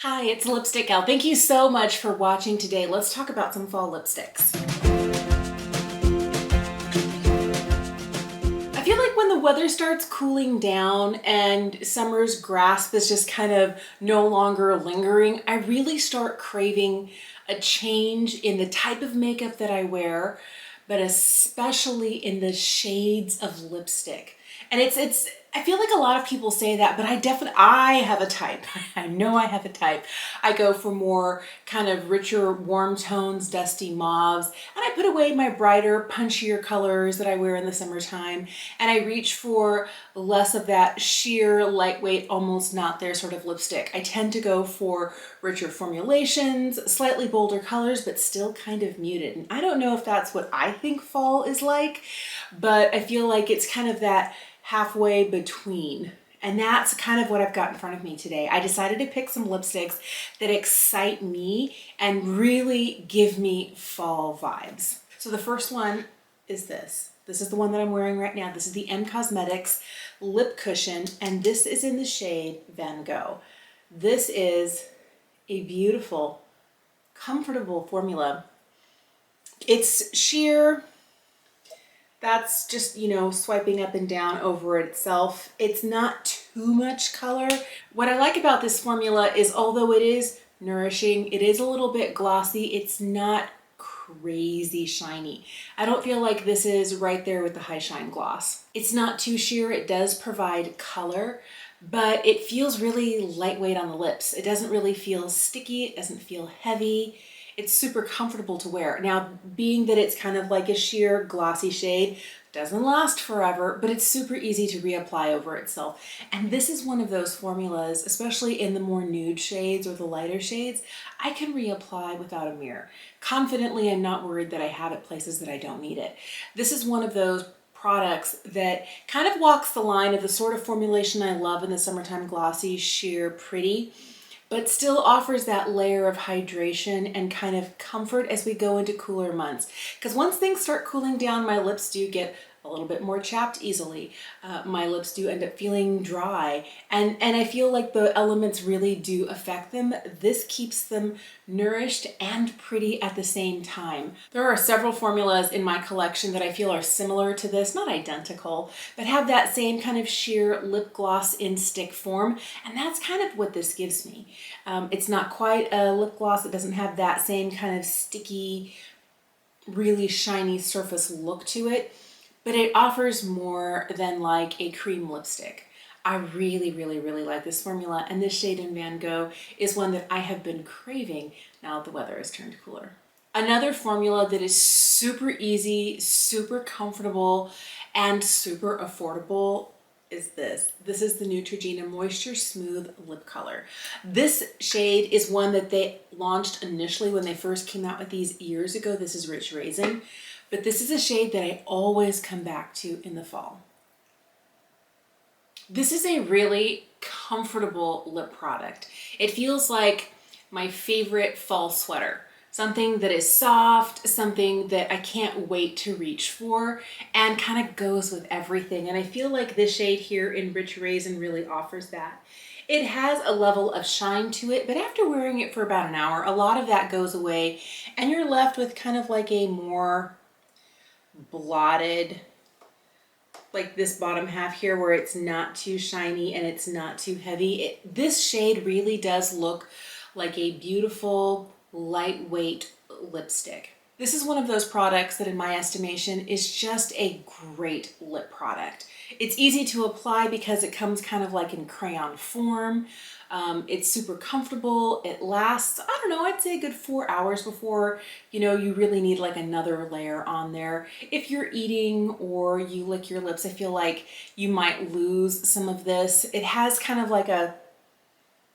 Hi, it's Lipstick Gal. Thank you so much for watching today. Let's talk about some fall lipsticks. I feel like when the weather starts cooling down and summer's grasp is just kind of no longer lingering, I really start craving a change in the type of makeup that I wear, but especially in the shades of lipstick. And I feel like a lot of people say that, but I have a type. I know I have a type. I go for more kind of richer, warm tones, dusty mauves, and I put away my brighter, punchier colors that I wear in the summertime, and I reach for less of that sheer, lightweight, almost not there sort of lipstick. I tend to go for richer formulations, slightly bolder colors, but still kind of muted. And I don't know if that's what I think fall is like, but I feel like it's kind of that halfway between. And that's kind of what I've got in front of me today. I decided to pick some lipsticks that excite me and really give me fall vibes. So the first one is this. This is the one that I'm wearing right now. This is the M Cosmetics Lip Cushion, and this is in the shade Van Gogh. This is a beautiful, comfortable formula. It's sheer. That's just, swiping up and down over itself. It's not too much color. What I like about this formula is although it is nourishing, it is a little bit glossy, it's not crazy shiny. I don't feel like this is right there with the high shine gloss. It's not too sheer, it does provide color, but it feels really lightweight on the lips. It doesn't really feel sticky, it doesn't feel heavy. It's super comfortable to wear. Now, being that it's kind of like a sheer glossy shade, doesn't last forever, but it's super easy to reapply over itself. And this is one of those formulas, especially in the more nude shades or the lighter shades, I can reapply without a mirror. Confidently, I'm not worried that I have it places that I don't need it. This is one of those products that kind of walks the line of the sort of formulation I love in the summertime glossy, sheer, pretty, but still offers that layer of hydration and kind of comfort as we go into cooler months. Because once things start cooling down, my lips do get a little bit more chapped easily. My lips do end up feeling dry, and I feel like the elements really do affect them. This keeps them nourished and pretty at the same time. There are several formulas in my collection that I feel are similar to this, not identical, but have that same kind of sheer lip gloss in stick form, and that's kind of what this gives me. It's not quite a lip gloss. It doesn't have that same kind of sticky, really shiny surface look to it, but it offers more than like a cream lipstick. I really, really, really like this formula, and this shade in Van Gogh is one that I have been craving now the weather has turned cooler. Another formula that is super easy, super comfortable, and super affordable is this. This is the Neutrogena Moisture Smooth Lip Color. This shade is one that they launched initially when they first came out with these years ago. This is Rich Raisin, but this is a shade that I always come back to in the fall. This is a really comfortable lip product. It feels like my favorite fall sweater. Something that is soft, something that I can't wait to reach for, and kind of goes with everything. And I feel like this shade here in Rich Raisin really offers that. It has a level of shine to it, but after wearing it for about an hour, a lot of that goes away, and you're left with kind of like a more blotted, like this bottom half here where it's not too shiny and it's not too heavy. This shade really does look like a beautiful, lightweight lipstick. This is one of those products that in my estimation is just a great lip product. It's easy to apply because it comes kind of like in crayon form. It's super comfortable. It lasts, I don't know, I'd say a good 4 hours before, you really need like another layer on there. If you're eating or you lick your lips, I feel like you might lose some of this. It has kind of like a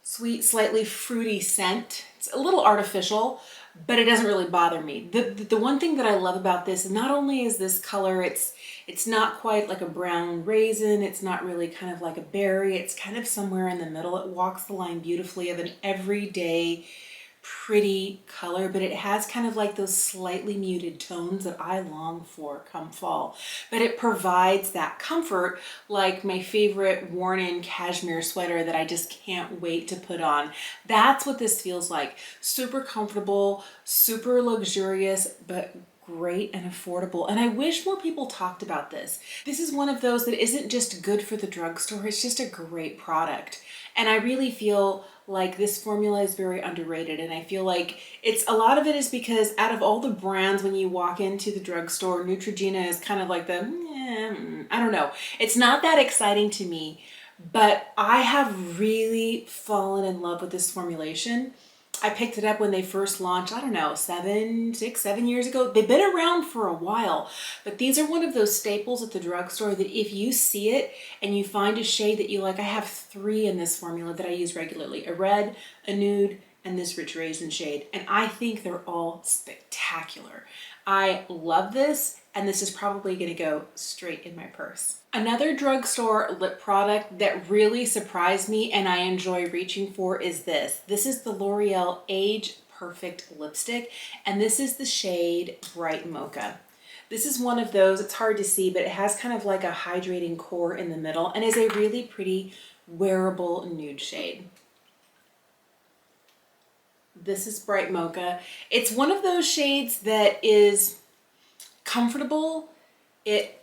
sweet, slightly fruity scent. It's a little artificial, but it doesn't really bother me. The one thing that I love about this, not only is this color, it's not quite like a brown raisin, it's not really kind of like a berry, it's kind of somewhere in the middle. It walks the line beautifully of an everyday pretty color, but it has kind of like those slightly muted tones that I long for come fall. But it provides that comfort, like my favorite worn-in cashmere sweater that I just can't wait to put on. That's what this feels like. Super comfortable, super luxurious, but great and affordable. And I wish more people talked about this. This is one of those that isn't just good for the drugstore, it's just a great product. And I really feel like this formula is very underrated, and I feel like a lot of it is because out of all the brands, when you walk into the drugstore, Neutrogena is kind of like I don't know. It's not that exciting to me, but I have really fallen in love with this formulation. I picked it up when they first launched, I don't know, 6, 7 years ago. They've been around for a while, but these are one of those staples at the drugstore that if you see it and you find a shade that you like, I have 3 in this formula that I use regularly: a red, a nude, and this rich raisin shade. And I think they're all spectacular. I love this, and this is probably gonna go straight in my purse. Another drugstore lip product that really surprised me and I enjoy reaching for is this. This is the L'Oreal Age Perfect Lipstick, and this is the shade Bright Mocha. This is one of those, it's hard to see, but it has kind of like a hydrating core in the middle and is a really pretty wearable nude shade. This is Bright Mocha. It's one of those shades that is comfortable. It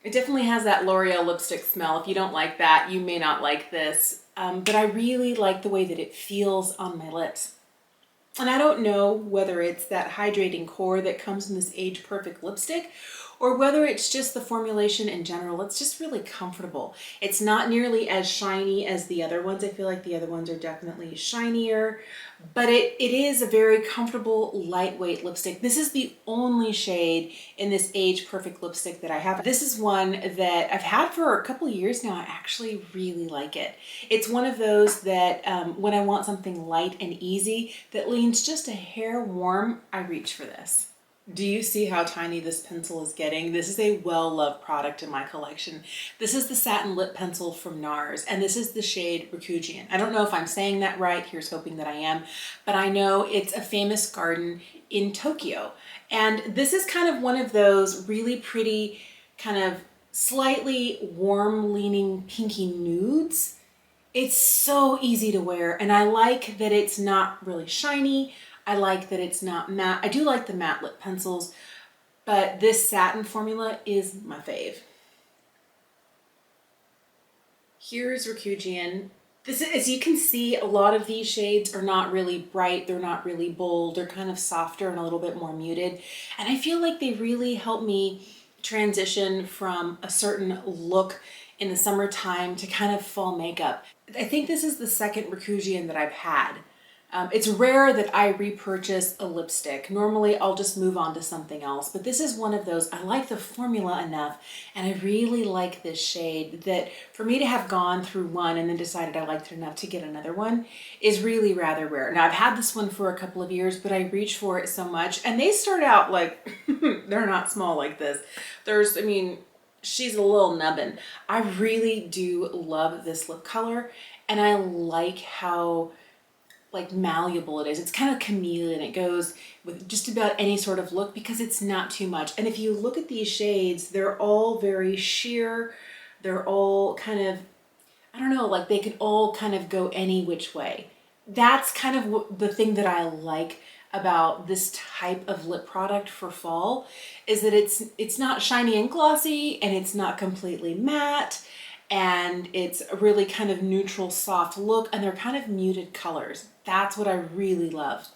definitely has that L'Oreal lipstick smell. If you don't like that, you may not like this. But I really like the way that it feels on my lips. And I don't know whether it's that hydrating core that comes in this Age Perfect lipstick or whether it's just the formulation in general. It's just really comfortable. It's not nearly as shiny as the other ones. I feel like the other ones are definitely shinier, but it is a very comfortable, lightweight lipstick. This is the only shade in this Age Perfect lipstick that I have. This is one that I've had for a couple years now. I actually really like it. It's one of those that when I want something light and easy that leans just a hair warm, I reach for this. Do you see how tiny this pencil is getting? This is a well-loved product in my collection. This is the Satin Lip Pencil from NARS, and this is the shade Rakujian. I don't know if I'm saying that right. Here's hoping that I am. But I know it's a famous garden in Tokyo. And this is kind of one of those really pretty, kind of slightly warm-leaning pinky nudes. It's so easy to wear, and I like that it's not really shiny. I like that it's not matte. I do like the matte lip pencils, but this satin formula is my fave. Here's Rakujian. This is, as you can see, a lot of these shades are not really bright. They're not really bold. They're kind of softer and a little bit more muted. And I feel like they really help me transition from a certain look in the summertime to kind of fall makeup. I think this is the second Rakujian that I've had. It's rare that I repurchase a lipstick. Normally I'll just move on to something else, but this is one of those. I like the formula enough and I really like this shade that for me to have gone through one and then decided I liked it enough to get another one is really rather rare. Now I've had this one for a couple of years, but I reach for it so much, and they start out like, they're not small like this. I mean, she's a little nubbin. I really do love this lip color, and I like how like malleable it is. It's kind of chameleon. It goes with just about any sort of look because it's not too much. And if you look at these shades, they're all very sheer. They're all kind of, I don't know, like they could all kind of go any which way. That's kind of the thing that I like about this type of lip product for fall, is that it's not shiny and glossy, and it's not completely matte, and it's a really kind of neutral, soft look, and they're kind of muted colors. That's what I really love.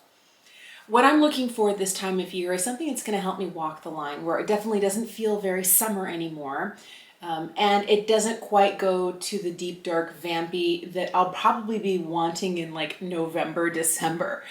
What I'm looking for this time of year is something that's going to help me walk the line, where it definitely doesn't feel very summer anymore, and it doesn't quite go to the deep, dark, vampy that I'll probably be wanting in like November, December.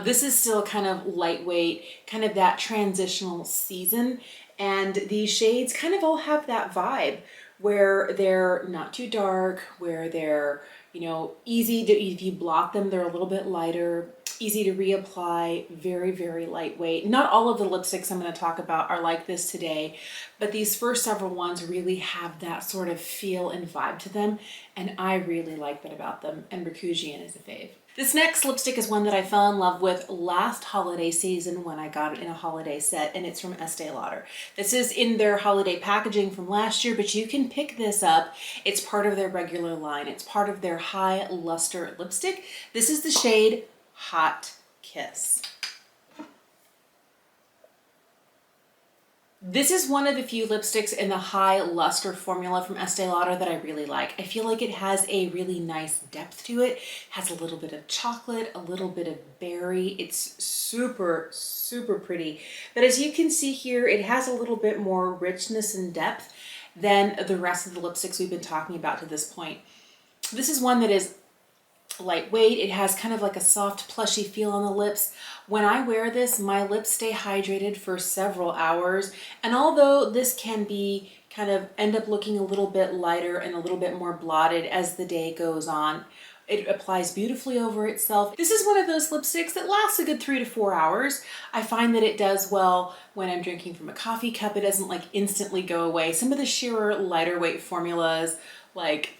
This is still kind of lightweight, kind of that transitional season, and these shades kind of all have that vibe, where they're not too dark, where they're, you know, easy to, if you blot them, they're a little bit lighter, easy to reapply, very, very lightweight. Not all of the lipsticks I'm going to talk about are like this today, but these first several ones really have that sort of feel and vibe to them, and I really like that about them, and Rakujian is a fave. This next lipstick is one that I fell in love with last holiday season when I got it in a holiday set, and it's from Estee Lauder. This is in their holiday packaging from last year, but you can pick this up. It's part of their regular line. It's part of their high luster lipstick. This is the shade Hot Kiss. This is one of the few lipsticks in the high luster formula from Estee Lauder that I really like. I feel like it has a really nice depth to it. It has a little bit of chocolate, a little bit of berry. It's super, super pretty. But as you can see here, it has a little bit more richness and depth than the rest of the lipsticks we've been talking about to this point. This is one that is lightweight. It has kind of like a soft plushy feel on the lips. When I wear this, my lips stay hydrated for several hours, and although this can be kind of end up looking a little bit lighter and a little bit more blotted as the day goes on, it applies beautifully over itself. This is one of those lipsticks that lasts a good 3 to 4 hours. I find that it does well when I'm drinking from a coffee cup. It doesn't like instantly go away. Some of the sheerer, lighter weight formulas, like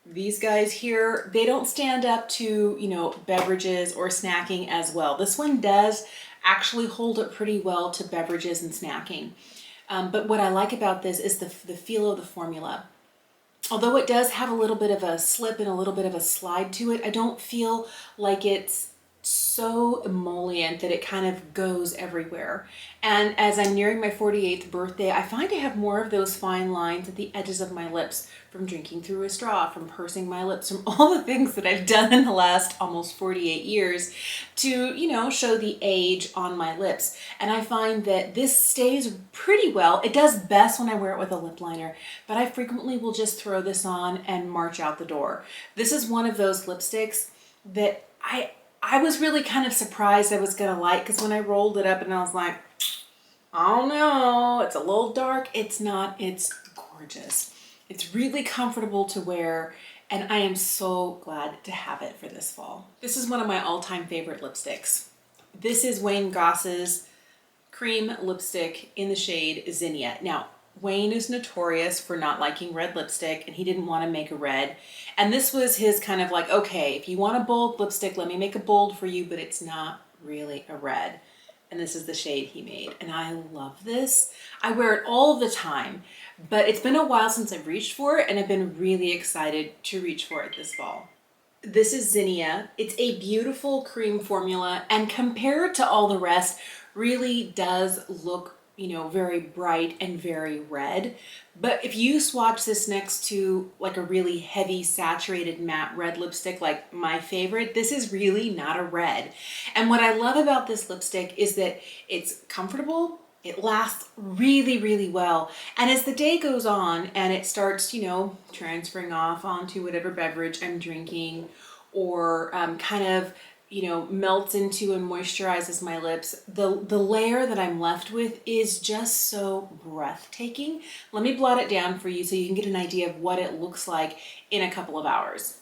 these guys here, they don't stand up to, you know, beverages or snacking as well. This one does actually hold up pretty well to beverages and snacking. But what I like about this is the feel of the formula. Although it does have a little bit of a slip and a little bit of a slide to it, I don't feel like it's so emollient that it kind of goes everywhere. And as I'm nearing my 48th birthday, I find I have more of those fine lines at the edges of my lips from drinking through a straw, from pursing my lips, from all the things that I've done in the last almost 48 years to, you know, show the age on my lips. And I find that this stays pretty well. It does best when I wear it with a lip liner, but I frequently will just throw this on and march out the door. This is one of those lipsticks that I was really kind of surprised I was gonna like, because when I rolled it up and I was like, I don't know, it's a little dark. It's not, it's gorgeous. It's really comfortable to wear, and I am so glad to have it for this fall. This is one of my all-time favorite lipsticks. This is Wayne Goss's cream lipstick in the shade Zinnia. Now, Wayne is notorious for not liking red lipstick, and he didn't want to make a red. And this was his kind of like, okay, if you want a bold lipstick, let me make a bold for you, but it's not really a red. And this is the shade he made. And I love this. I wear it all the time, but it's been a while since I've reached for it, and I've been really excited to reach for it this fall. This is Zinnia. It's a beautiful cream formula, and compared to all the rest, really does look, you know, very bright and very red. But if you swatch this next to like a really heavy saturated matte red lipstick, like my favorite, this is really not a red. And what I love about this lipstick is that it's comfortable. It lasts really, really well. And as the day goes on and it starts, you know, transferring off onto whatever beverage I'm drinking, or kind of, you know, melts into and moisturizes my lips, the layer that I'm left with is just so breathtaking. Let me blot it down for you so you can get an idea of what it looks like in a couple of hours.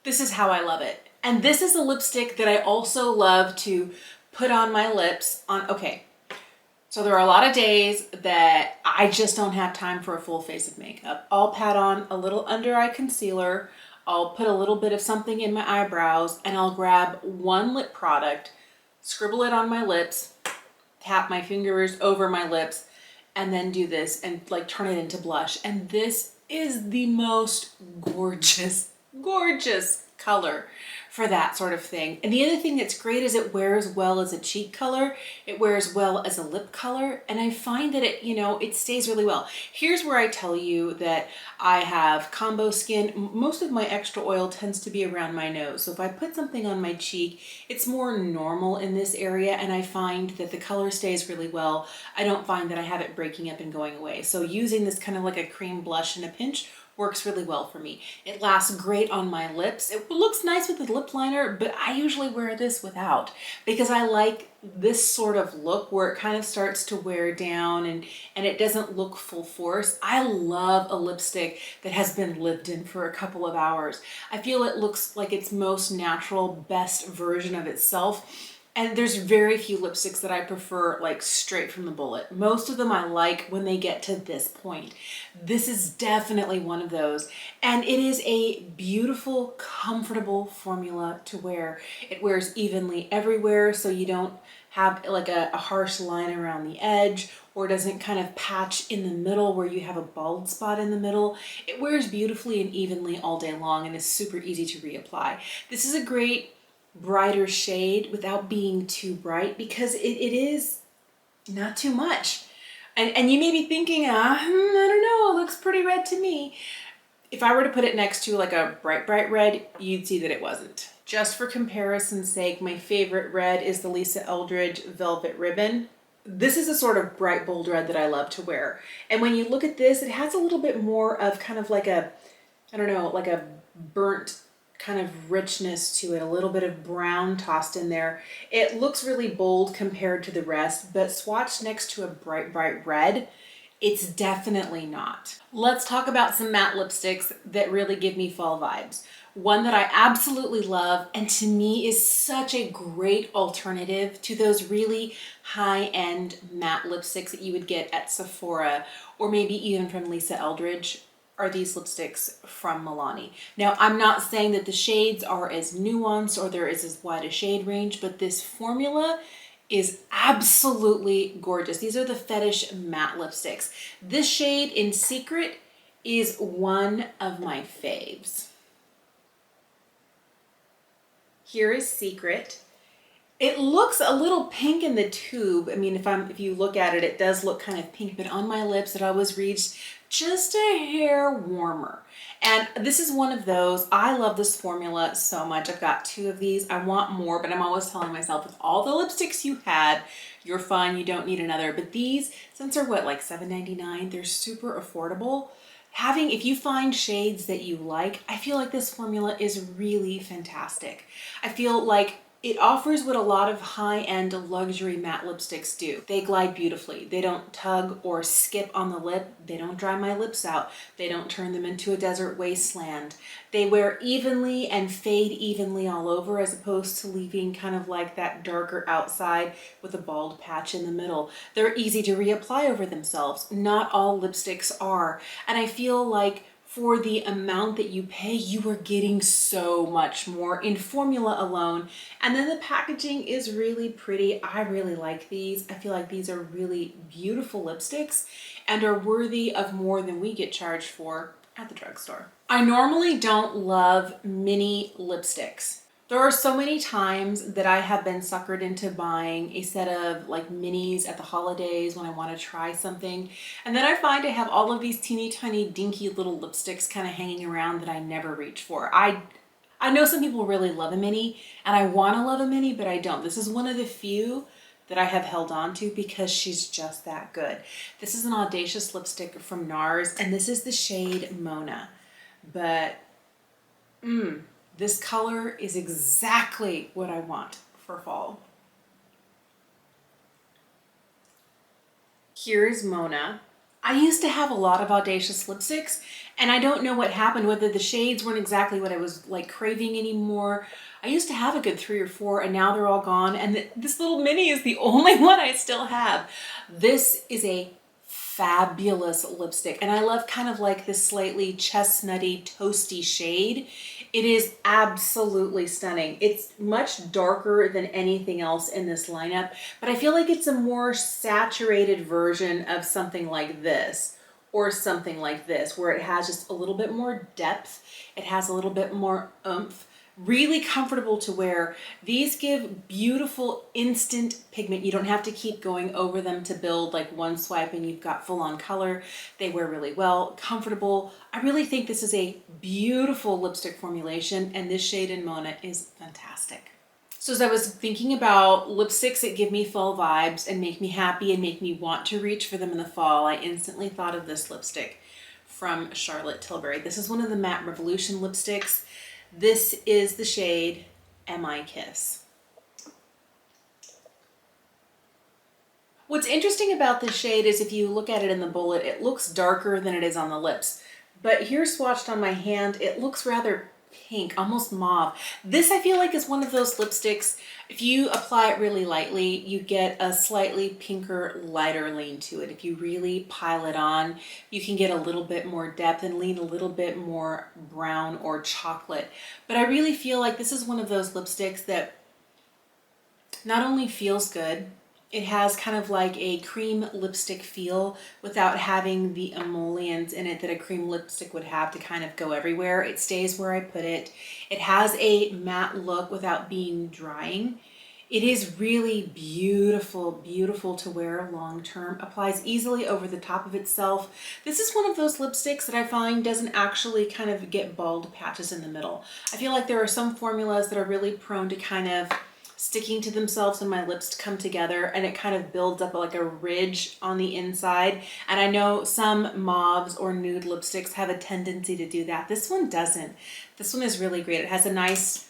This is how I love it. And this is a lipstick that I also love to put on my lips on, okay, so there are a lot of days that I just don't have time for a full face of makeup. I'll pat on a little under eye concealer, I'll put a little bit of something in my eyebrows, and I'll grab one lip product, scribble it on my lips, tap my fingers over my lips, and then do this and like turn it into blush. And this is the most gorgeous, gorgeous color for that sort of thing. And the other thing that's great is it wears well as a cheek color, it wears well as a lip color, and I find that it, you know, it stays really well. Here's where I tell you that I have combo skin. Most of my extra oil tends to be around my nose, so if I put something on my cheek, it's more normal in this area, and I find that the color stays really well. I don't find that I have it breaking up and going away. So using this kind of like a cream blush in a pinch works really well for me. It lasts great on my lips. It looks nice with the lip liner, but I usually wear this without, because I like this sort of look where it kind of starts to wear down and it doesn't look full force. I love a lipstick that has been lived in for a couple of hours. I feel it looks like its most natural, best version of itself And there's very few lipsticks that I prefer like straight from the bullet. Most of them I like when they get to this point. This is definitely one of those. And it is a beautiful, comfortable formula to wear. It wears evenly everywhere, so you don't have like a harsh line around the edge, or doesn't kind of patch in the middle where you have a bald spot in the middle. It wears beautifully and evenly all day long and is super easy to reapply. This is a great brighter shade without being too bright, because it is not too much. And you may be thinking, I don't know, it looks pretty red to me. If I were to put it next to like a bright red, you'd see that it wasn't. Just for comparison's sake, my favorite red is the Lisa Eldridge Velvet Ribbon. This is a sort of bright, bold red that I love to wear. And when you look at this, it has a little bit more of kind of like a, I don't know, like a burnt kind of richness to it, a little bit of brown tossed in there. It looks really bold compared to the rest, but swatched next to a bright red, it's definitely not. Let's talk about some matte lipsticks that really give me fall vibes. One that I absolutely love, and to me is such a great alternative to those really high-end matte lipsticks that you would get at Sephora, or maybe even from Lisa Eldridge, are these lipsticks from Milani. Now, I'm not saying that the shades are as nuanced or there is as wide a shade range, but this formula is absolutely gorgeous. These are the Fetish matte lipsticks. This shade in Secret is one of my faves. Here is Secret. It looks a little pink in the tube. I mean, if you look at it, it does look kind of pink, but on my lips it always reads just a hair warmer. And this is one of those. I love this formula so much. I've got 2 of these. I want more, but I'm always telling myself, with all the lipsticks you had, you're fine, you don't need another. But these, since they're what, like $7.99, they're super affordable. If you find shades that you like, I feel like this formula is really fantastic. I feel like it offers what a lot of high-end luxury matte lipsticks do. They glide beautifully. They don't tug or skip on the lip. They don't dry my lips out. They don't turn them into a desert wasteland. They wear evenly and fade evenly all over, as opposed to leaving kind of like that darker outside with a bald patch in the middle. They're easy to reapply over themselves. Not all lipsticks are. And I feel like for the amount that you pay, you are getting so much more in formula alone. And then the packaging is really pretty. I really like these. I feel like these are really beautiful lipsticks and are worthy of more than we get charged for at the drugstore. I normally don't love mini lipsticks. There are so many times that I have been suckered into buying a set of like minis at the holidays when I want to try something. And then I find I have all of these teeny tiny dinky little lipsticks kind of hanging around that I never reach for. I know some people really love a mini, and I want to love a mini, but I don't. This is one of the few that I have held on to because she's just that good. This is an Audacious lipstick from NARS, and this is the shade Mona. But, this color is exactly what I want for fall. Here's Mona. I used to have a lot of Audacious lipsticks, and I don't know what happened, whether the shades weren't exactly what I was like craving anymore. I used to have a good 3 or 4, and now they're all gone, and this little mini is the only one I still have. This is a fabulous lipstick, and I love kind of like this slightly chestnutty, toasty shade. It is absolutely stunning. It's much darker than anything else in this lineup, but I feel like it's a more saturated version of something like this or something like this, where it has just a little bit more depth. It has a little bit more oomph. Really comfortable to wear. These give beautiful instant pigment. You don't have to keep going over them to build like one swipe and you've got full on color. They wear really well, comfortable. I really think this is a beautiful lipstick formulation, and this shade in Mona is fantastic. So as I was thinking about lipsticks that give me fall vibes and make me happy and make me want to reach for them in the fall, I instantly thought of this lipstick from Charlotte Tilbury. This is one of the Matte Revolution lipsticks. This is the shade Am I Kiss. What's interesting about this shade is if you look at it in the bullet, it looks darker than it is on the lips. But here swatched on my hand, it looks rather pink, almost mauve. This I feel like is one of those lipsticks, if you apply it really lightly, you get a slightly pinker, lighter lean to it. If you really pile it on, you can get a little bit more depth and lean a little bit more brown or chocolate. But I really feel like this is one of those lipsticks that not only feels good, it has kind of like a cream lipstick feel without having the emollients in it that a cream lipstick would have to kind of go everywhere. It stays where I put it. It has a matte look without being drying. It is really beautiful, beautiful to wear long term. Applies easily over the top of itself. This is one of those lipsticks that I find doesn't actually kind of get bald patches in the middle. I feel like there are some formulas that are really prone to kind of sticking to themselves when my lips come together, and it kind of builds up like a ridge on the inside. And I know some mauves or nude lipsticks have a tendency to do that. This one doesn't. This one is really great. It has a nice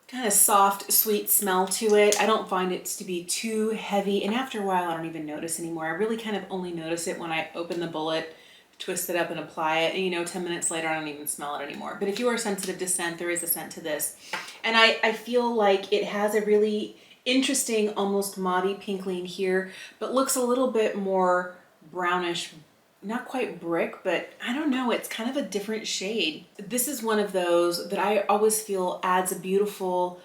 kind of soft, sweet smell to it. I don't find it to be too heavy, and after a while I don't even notice anymore. I really kind of only notice it when I open the bullet, twist it up and apply it, and you know, 10 minutes later I don't even smell it anymore. But if you are sensitive to scent, there is a scent to this. And I feel like it has a really interesting, almost mauve pink lean here, but looks a little bit more brownish, not quite brick, but I don't know, it's kind of a different shade. This is one of those that I always feel adds a beautiful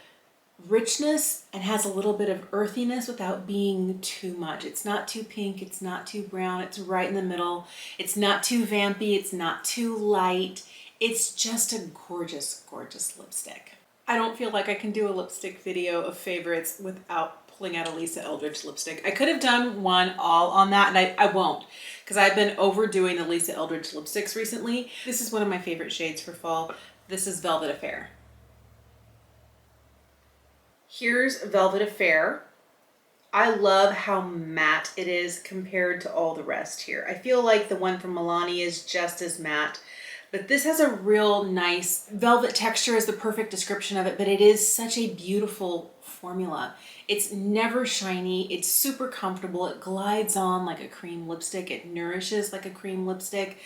richness and has a little bit of earthiness without being too much. It's not too pink, it's not too brown, it's right in the middle. It's not too vampy, it's not too light. It's just a gorgeous, gorgeous lipstick. I don't feel like I can do a lipstick video of favorites without pulling out a Lisa Eldridge lipstick. I could have done one all on that, and I won't, because I've been overdoing the Lisa Eldridge lipsticks recently. This is one of my favorite shades for fall. This is Velvet Affair. Here's Velvet Affair. I love how matte it is compared to all the rest here. I feel like the one from Milani is just as matte, but this has a real nice velvet texture is the perfect description of it, but it is such a beautiful formula. It's never shiny, it's super comfortable, it glides on like a cream lipstick, it nourishes like a cream lipstick.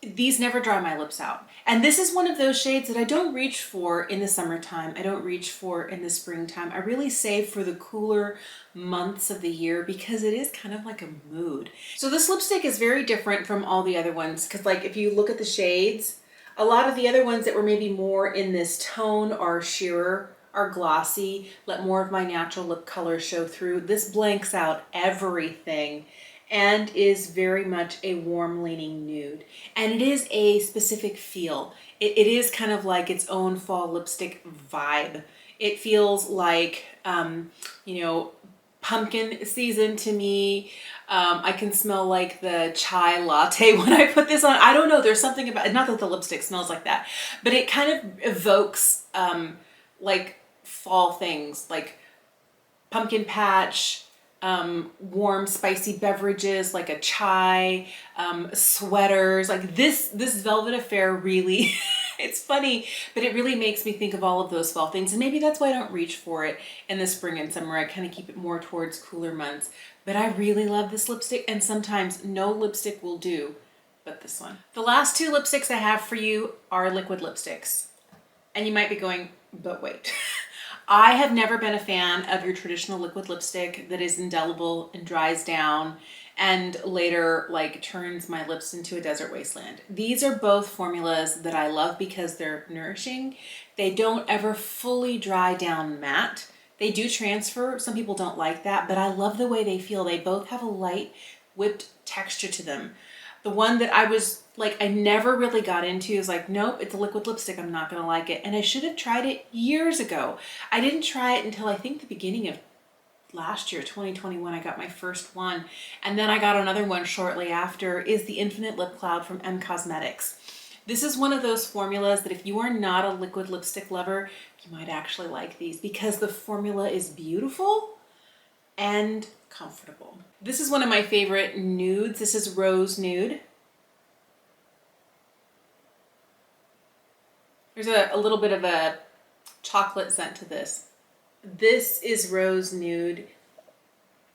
These never dry my lips out. And this is one of those shades that I don't reach for in the summertime. I don't reach for in the springtime. I really save for the cooler months of the year because it is kind of like a mood. So this lipstick is very different from all the other ones because, like, if you look at the shades, a lot of the other ones that were maybe more in this tone are sheerer, are glossy, let more of my natural lip color show through. This blanks out everything and is very much a warm leaning nude. And it is a specific feel. It is kind of like its own fall lipstick vibe. It feels like, you know, pumpkin season to me. I can smell like the chai latte when I put this on. I don't know, there's something about it, not that the lipstick smells like that, but it kind of evokes like fall things, like pumpkin patch, warm spicy beverages like a chai, sweaters, like this Velvet Affair really, it's funny, but it really makes me think of all of those fall things. And maybe that's why I don't reach for it in the spring and summer. I kind of keep it more towards cooler months, but I really love this lipstick, and sometimes no lipstick will do but this one. The last two lipsticks I have for you are liquid lipsticks. And you might be going, but wait. I have never been a fan of your traditional liquid lipstick that is indelible and dries down and later like turns my lips into a desert wasteland. These are both formulas that I love because they're nourishing. They don't ever fully dry down matte. They do transfer. Some people don't like that, but I love the way they feel. They both have a light whipped texture to them. The one that I was like, I never really got into is like, nope, it's a liquid lipstick, I'm not gonna like it. And I should have tried it years ago. I didn't try it until I think the beginning of last year, 2021, I got my first one. And then I got another one shortly after, is the Infinite Lip Cloud from M Cosmetics. This is one of those formulas that if you are not a liquid lipstick lover, you might actually like these because the formula is beautiful and comfortable. This is one of my favorite nudes. This is Rose Nude. There's a little bit of a chocolate scent to this. This is Rose Nude.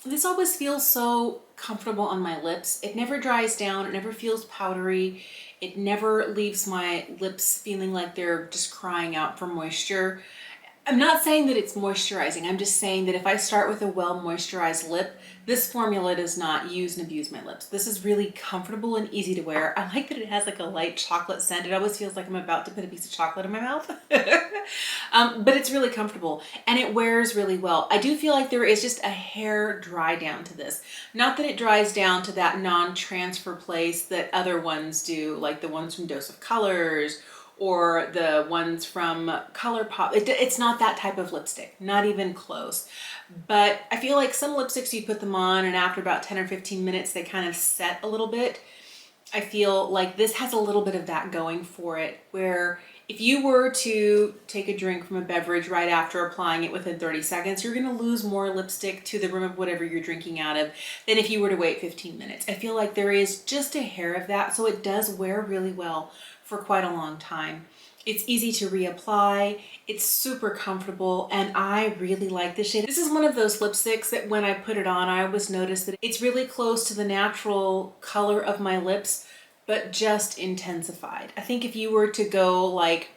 This always feels so comfortable on my lips. It never dries down, it never feels powdery. It never leaves my lips feeling like they're just crying out for moisture. I'm not saying that it's moisturizing. I'm just saying that if I start with a well moisturized lip, this formula does not use and abuse my lips. This is really comfortable and easy to wear. I like that it has like a light chocolate scent. It always feels like I'm about to put a piece of chocolate in my mouth. But it's really comfortable and it wears really well. I do feel like there is just a hair dry down to this. Not that it dries down to that non-transfer place that other ones do, like the ones from Dose of Colors or the ones from ColourPop. It's not that type of lipstick, not even close. But I feel like some lipsticks, you put them on and after about 10 or 15 minutes, they kind of set a little bit. I feel like this has a little bit of that going for it, where if you were to take a drink from a beverage right after applying it within 30 seconds, you're gonna lose more lipstick to the rim of whatever you're drinking out of than if you were to wait 15 minutes. I feel like there is just a hair of that, so it does wear really well for quite a long time. It's easy to reapply, it's super comfortable, and I really like this shade. This is one of those lipsticks that when I put it on, I always notice that it's really close to the natural color of my lips, but just intensified. I think if you were to go like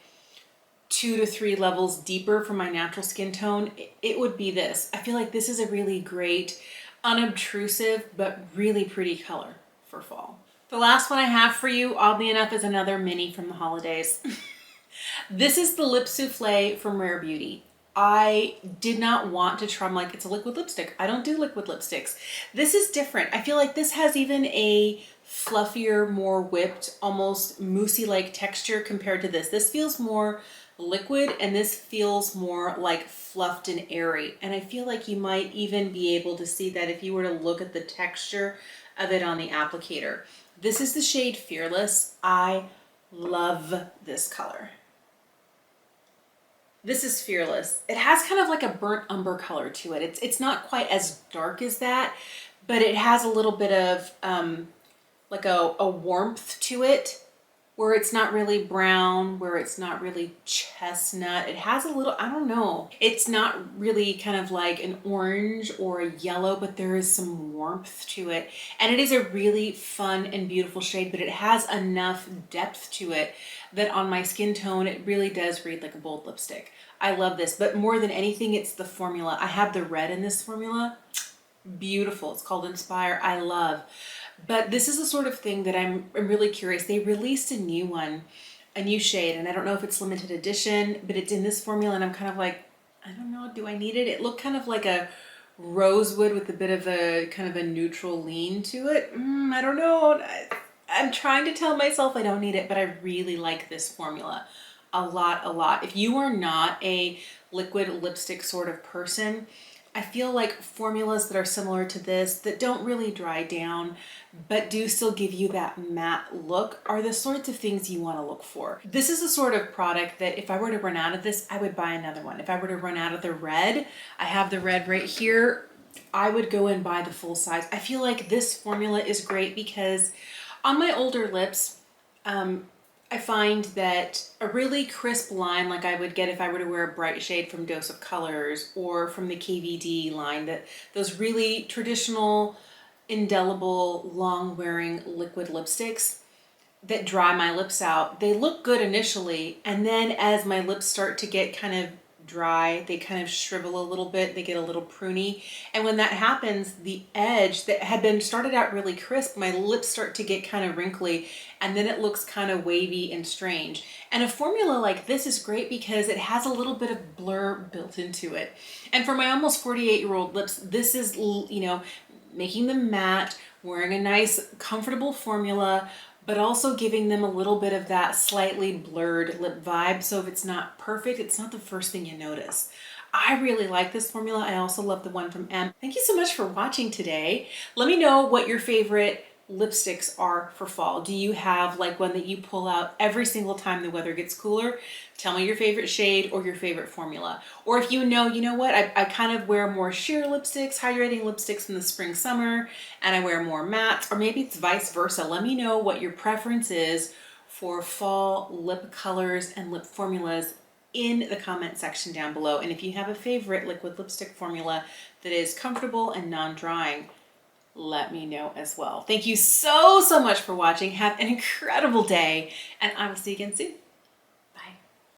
2 to 3 levels deeper from my natural skin tone, it would be this. I feel like this is a really great, unobtrusive, but really pretty color for fall. The last one I have for you, oddly enough, is another mini from the holidays. This is the Lip Souffle from Rare Beauty. I did not want to try, I'm like, it's a liquid lipstick. I don't do liquid lipsticks. This is different. I feel like this has even a fluffier, more whipped, almost moussey-like texture compared to this. This feels more liquid and this feels more like fluffed and airy. And I feel like you might even be able to see that if you were to look at the texture of it on the applicator. This is the shade Fearless. I love this color. This is Fearless. It has kind of like a burnt umber color to it. It's not quite as dark as that, but it has a little bit of like a warmth to it, where it's not really brown, where it's not really chestnut. It has a little, I don't know. It's not really kind of like an orange or a yellow, but there is some warmth to it. And it is a really fun and beautiful shade, but it has enough depth to it that on my skin tone, it really does read like a bold lipstick. I love this, but more than anything, it's the formula. I have the red in this formula. Beautiful. It's called Inspire. I love. But this is the sort of thing that I'm really curious. They released a new one, a new shade, and I don't know if it's limited edition, but it's in this formula, and I'm kind of like, I don't know, do I need it? It looked kind of like a rosewood with a bit of a kind of a neutral lean to it. I don't know. I'm trying to tell myself I don't need it, but I really like this formula a lot, a lot. If you are not a liquid lipstick sort of person, I feel like formulas that are similar to this, that don't really dry down, but do still give you that matte look, are the sorts of things you want to look for. This is the sort of product that if I were to run out of this, I would buy another one. If I were to run out of the red, I have the red right here, I would go and buy the full size. I feel like this formula is great because on my older lips, I find that a really crisp line like I would get if I were to wear a bright shade from Dose of Colors or from the KVD line, that those really traditional, indelible, long-wearing liquid lipsticks that dry my lips out, they look good initially, and then as my lips start to get kind of dry, they kind of shrivel a little bit, they get a little pruny, and when that happens, the edge that had been started out really crisp, my lips start to get kind of wrinkly, and then it looks kind of wavy and strange. And a formula like this is great because it has a little bit of blur built into it. And for my almost 48-year-old lips, this is, you know, making them matte, wearing a nice comfortable formula, but also giving them a little bit of that slightly blurred lip vibe. So if it's not perfect, it's not the first thing you notice. I really like this formula. I also love the one from M. Thank you so much for watching today. Let me know what your favorite lipsticks are for fall. Do you have like one that you pull out every single time the weather gets cooler? Tell me your favorite shade or your favorite formula. Or if you know what, I kind of wear more sheer lipsticks, hydrating lipsticks in the spring, summer, and I wear more mattes, or maybe it's vice versa. Let me know what your preference is for fall lip colors and lip formulas. in the comment section down below. And if you have a favorite liquid lipstick formula that is comfortable and non-drying, let me know as well. Thank you so much for watching. Have an incredible day, and I will see you again soon.